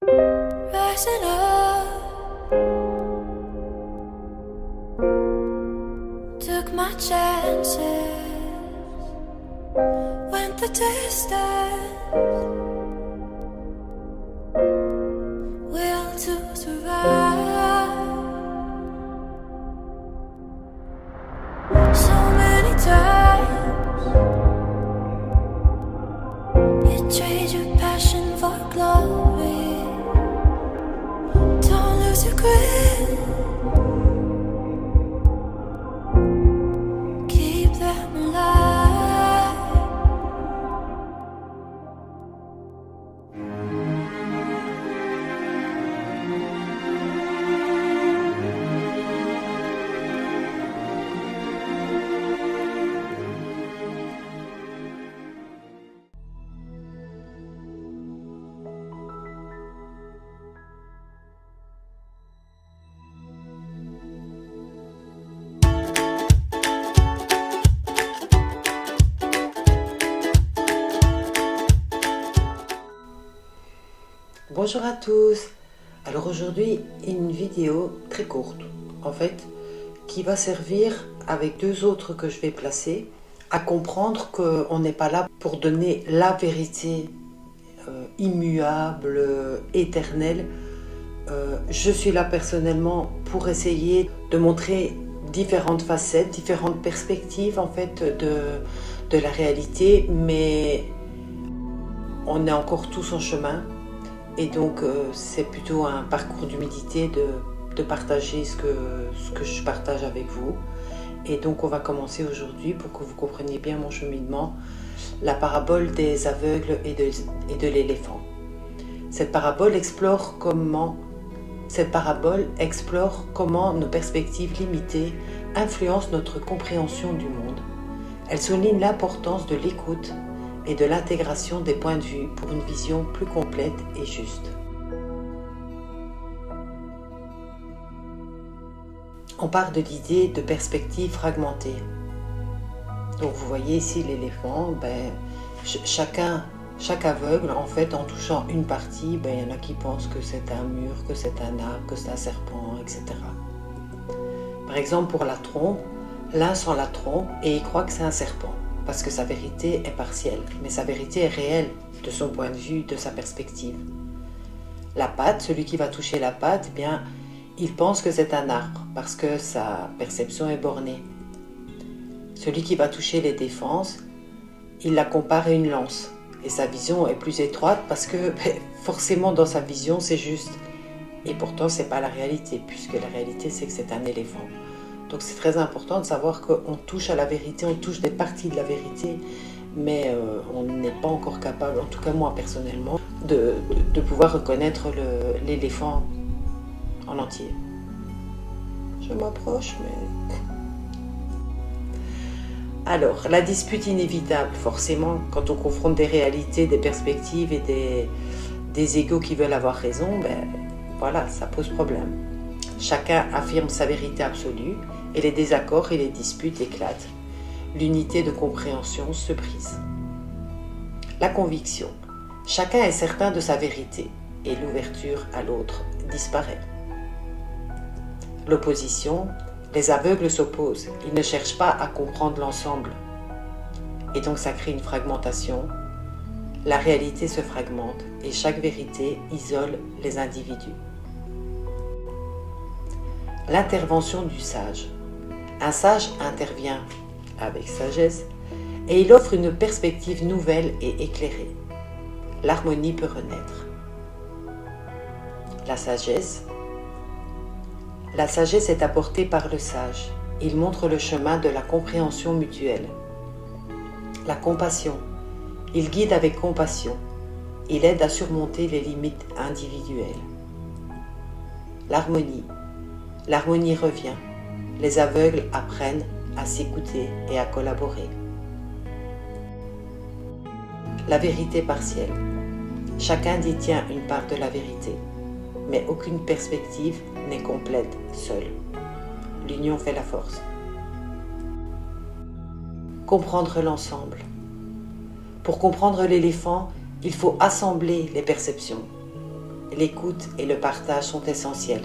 Rising up, took my chances, went the distance, will to survive. So many times you trade your passion for glory. Don't lose your grip, keep them alive. Bonjour à tous. Alors aujourd'hui une vidéo très courte en fait qui va servir avec deux autres que je vais placer à comprendre qu'on n'est pas là pour donner la vérité immuable, éternelle. Je suis là personnellement pour essayer de montrer différentes facettes, différentes perspectives en fait de la réalité, mais on est encore tous en chemin. Et donc c'est plutôt un parcours d'humilité de partager ce que je partage avec vous. Et donc on va commencer aujourd'hui pour que vous compreniez bien mon cheminement, la parabole des aveugles et de l'éléphant. Cette parabole explore comment nos perspectives limitées influencent notre compréhension du monde. Elle souligne l'importance de l'écoute et de l'intégration des points de vue pour une vision plus complète et juste. On part de l'idée de perspectives fragmentées. Donc vous voyez ici l'éléphant, chaque aveugle, en fait, en touchant une partie, il y en a qui pensent que c'est un mur, que c'est un arbre, que c'est un serpent, etc. Par exemple, pour la trompe, l'un sent la trompe et il croit que c'est un serpent, parce que sa vérité est partielle, mais sa vérité est réelle de son point de vue, de sa perspective. La patte, celui qui va toucher la patte, il pense que c'est un arbre, parce que sa perception est bornée. Celui qui va toucher les défenses, il la compare à une lance, et sa vision est plus étroite, parce que forcément dans sa vision c'est juste. Et pourtant c'est pas la réalité, puisque la réalité c'est que c'est un éléphant. Donc c'est très important de savoir qu'on touche à la vérité, on touche des parties de la vérité, mais on n'est pas encore capable, en tout cas moi personnellement, de pouvoir reconnaître l'éléphant en entier. Je m'approche, mais... Alors, la dispute inévitable, forcément, quand on confronte des réalités, des perspectives et des égos qui veulent avoir raison, voilà, ça pose problème. Chacun affirme sa vérité absolue, et les désaccords et les disputes éclatent. L'unité de compréhension se brise. La conviction. Chacun est certain de sa vérité et l'ouverture à l'autre disparaît. L'opposition. Les aveugles s'opposent. Ils ne cherchent pas à comprendre l'ensemble. Et donc ça crée une fragmentation. La réalité se fragmente et chaque vérité isole les individus. L'intervention du sage. Un sage intervient avec sagesse et il offre une perspective nouvelle et éclairée. L'harmonie peut renaître. La sagesse. La sagesse est apportée par le sage. Il montre le chemin de la compréhension mutuelle. La compassion. Il guide avec compassion. Il aide à surmonter les limites individuelles. L'harmonie. L'harmonie revient. Les aveugles apprennent à s'écouter et à collaborer. La vérité partielle. Chacun détient une part de la vérité, mais aucune perspective n'est complète seule. L'union fait la force. Comprendre l'ensemble. Pour comprendre l'éléphant, il faut assembler les perceptions. l'écoute et le partage sont essentiels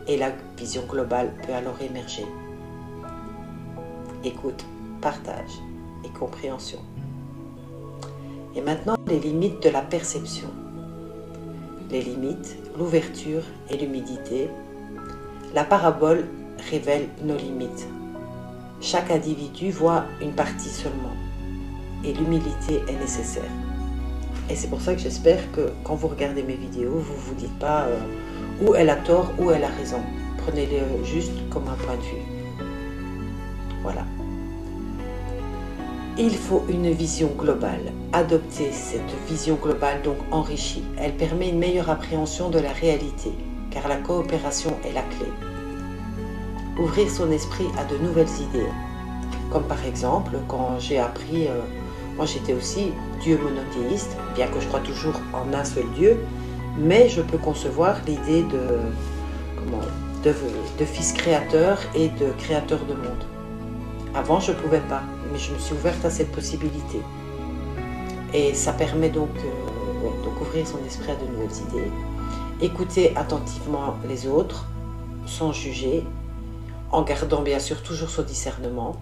et la vision globale peut alors émerger. Écoute, partage et compréhension. Et maintenant, les limites de la perception. Les limites, l'ouverture et l'humilité. La parabole révèle nos limites. Chaque individu voit une partie seulement et l'humilité est nécessaire. Et c'est pour ça que j'espère que quand vous regardez mes vidéos, vous ne vous dites pas où elle a tort, où elle a raison. Prenez-le juste comme un point de vue. Voilà. Il faut une vision globale. Adopter cette vision globale, donc enrichie, elle permet une meilleure appréhension de la réalité, car la coopération est la clé. Ouvrir son esprit à de nouvelles idées, comme par exemple quand j'ai appris, moi j'étais aussi Dieu monothéiste, bien que je crois toujours en un seul Dieu, mais je peux concevoir l'idée de fils créateur et de créateur de monde. Avant, je ne pouvais pas, mais je me suis ouverte à cette possibilité. Et ça permet donc d'ouvrir son esprit à de nouvelles idées. Écouter attentivement les autres, sans juger, en gardant bien sûr toujours son discernement.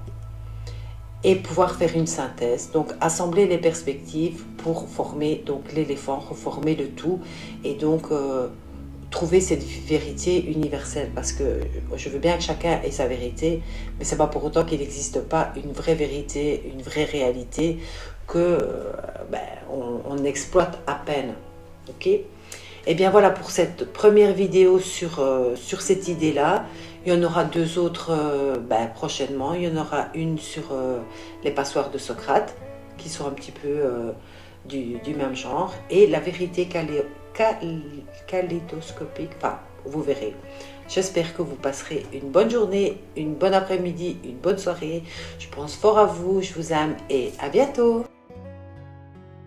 Et pouvoir faire une synthèse, donc assembler les perspectives pour former donc l'éléphant, reformer le tout. Et donc trouver cette vérité universelle, parce que je veux bien que chacun ait sa vérité, mais c'est pas pour autant qu'il n'existe pas une vraie vérité, une vraie réalité que on exploite à peine. Ok ? Et bien voilà pour cette première vidéo sur cette idée-là. Il y en aura deux autres prochainement. Il y en aura une sur les passoires de Socrate, qui sont un petit peu du même genre, et la vérité kaléidoscopique, enfin, vous verrez. J'espère que vous passerez une bonne journée, une bonne après-midi, une bonne soirée. Je pense fort à vous, je vous aime et à bientôt.